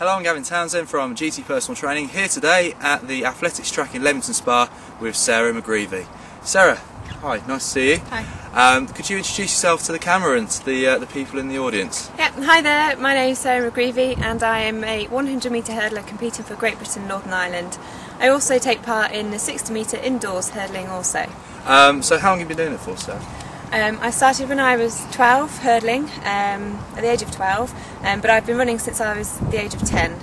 Hello, I'm Gavin Townsend from GT Personal Training, here today at the athletics track in Leamington Spa with Sara McGreavy. Sarah, hi, nice to see you. Hi. Could you introduce yourself to the camera and to the people in the audience? Yeah, hi there, my name is Sara McGreavy and I am a 100 metre hurdler competing for Great Britain and Northern Ireland. I also take part in the 60 metre indoors hurdling also. So how long have you been doing it for, Sarah? I started when I was 12 hurdling, at the age of 12, but I've been running since I was the age of 10.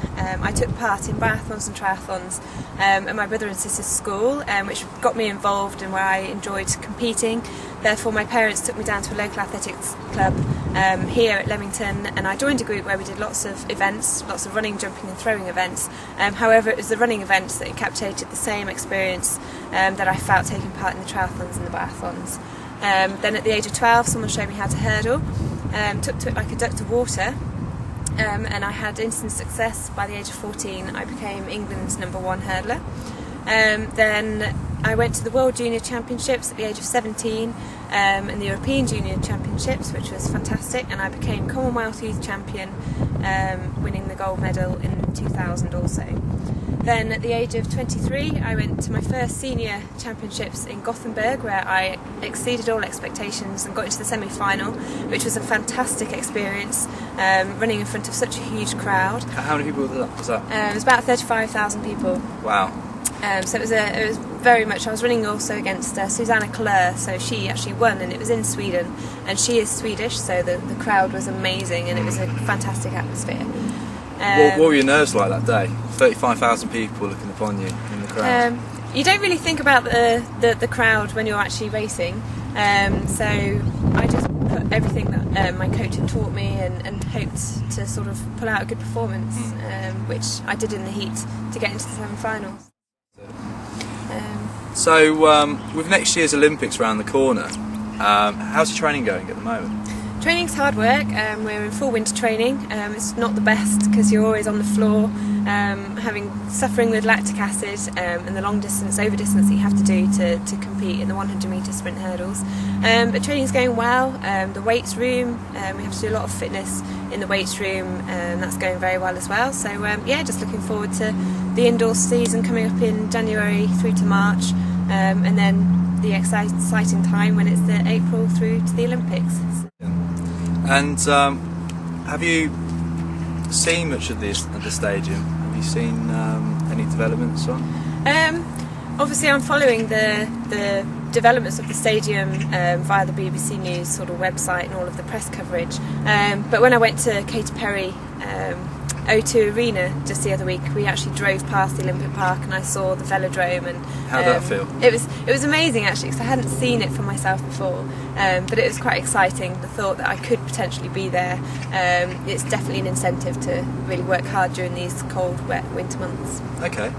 I took part in biathlons and triathlons at my brother and sister's school, which got me involved and where I enjoyed competing. Therefore my parents took me down to a local athletics club here at Leamington, and I joined a group where we did lots of events, lots of running, jumping and throwing events. However, it was the running events that encapsulated the same experience that I felt taking part in the triathlons and the biathlons. Then at the age of 12 someone showed me how to hurdle, took to it like a duck to water, and I had instant success. By the age of 14 I became England's #1 hurdler. Then I went to the World Junior Championships at the age of 17 and the European Junior Championships, which was fantastic, and I became Commonwealth Youth Champion, winning the gold medal in 2000 also. Then at the age of 23 I went to my first senior championships in Gothenburg, where I exceeded all expectations and got into the semi-final, which was a fantastic experience, running in front of such a huge crowd. How many people was that? It was about 35,000 people. Wow. So it was very much, I was running also against Susanna Klör, so she actually won, and it was in Sweden, and she is Swedish, so the crowd was amazing and it was a fantastic atmosphere. What were your nerves like that day? 35,000 people looking upon you in the crowd. You don't really think about the crowd when you're actually racing, so I just put everything that my coach had taught me and hoped to sort of pull out a good performance, which I did in the heat to get into the semi-finals. So with next year's Olympics around the corner, how's your training going at the moment? Training's hard work. We're in full winter training. It's not the best because you're always on the floor, suffering with lactic acid and the long distance, over distance that you have to do to compete in the 100 metre sprint hurdles. But training's going well. The weights room, we have to do a lot of fitness in the weights room, and that's going very well as well. So yeah, just looking forward to the indoor season coming up in January through to March, and then the exciting time when it's the April through to the Olympics. And have you seen much of the stadium? Have you seen any developments on? Obviously I'm following the developments of the stadium via the BBC News sort of website and all of the press coverage. But when I went to Katy Perry O2 Arena just the other week, we actually drove past the Olympic Park and I saw the velodrome, and how did that feel? It was amazing actually, because I hadn't seen it for myself before, but it was quite exciting, the thought that I could potentially be there. It's definitely an incentive to really work hard during these cold, wet winter months. Okay.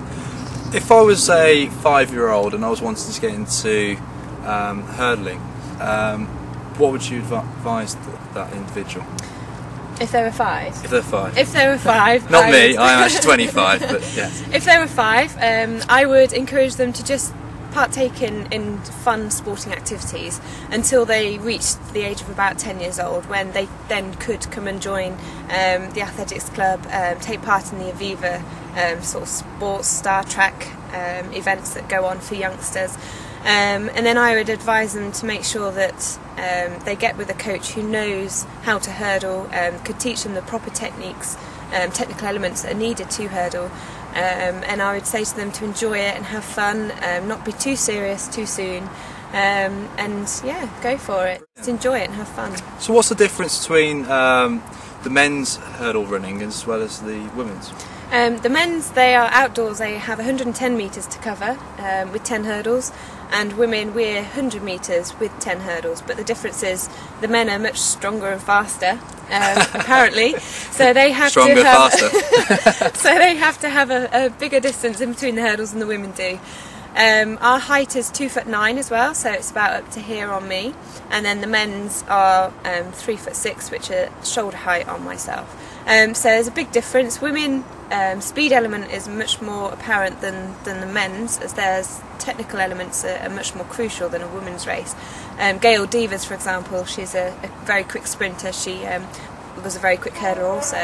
If I was a 5-year-old and I was wanting to get into hurdling, what would you advise that individual? If they were 5? If they're 5. If they were 5. Not me, I'm actually 25, but yes. If they were 5, I would encourage them to just partake in fun sporting activities until they reached the age of about 10 years old, when they then could come and join the athletics club, take part in the Aviva sort of sports Star Track events that go on for youngsters. And then I would advise them to make sure that they get with a coach who knows how to hurdle, could teach them the proper techniques, technical elements that are needed to hurdle, and I would say to them to enjoy it and have fun, not be too serious too soon, and yeah, go for it. Just enjoy it and have fun. So what's the difference between the men's hurdle running as well as the women's? The men's, they are outdoors, they have 110 metres to cover with 10 hurdles, and women, we're 100 metres with 10 hurdles, but the difference is the men are much stronger and faster, apparently, so they have stronger, to have faster. so they have to have a bigger distance in between the hurdles than the women do. Our height is 2'9" as well, so it's about up to here on me, and then the men's are 3'6", which are shoulder height on myself. So there's a big difference. Women, speed element is much more apparent than the men's, as there's technical elements are much more crucial than a women's race. Gail Devers, for example, she's a very quick sprinter. She was a very quick hurdler also.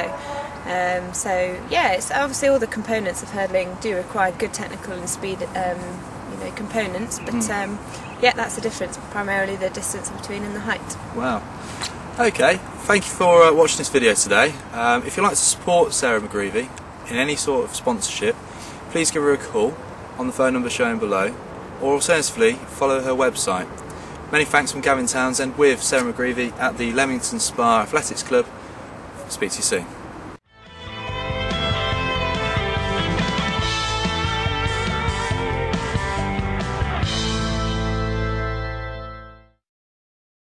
So yeah, it's obviously all the components of hurdling do require good technical and speed components, but yeah, that's the difference, primarily the distance between and the height. Wow. Okay, thank you for watching this video today. If you'd like to support Sara McGreavy in any sort of sponsorship, please give her a call on the phone number shown below, or alternatively follow her website. Many thanks from Gavin Townsend with Sara McGreavy at the Leamington Spa Athletics Club. Speak to you soon.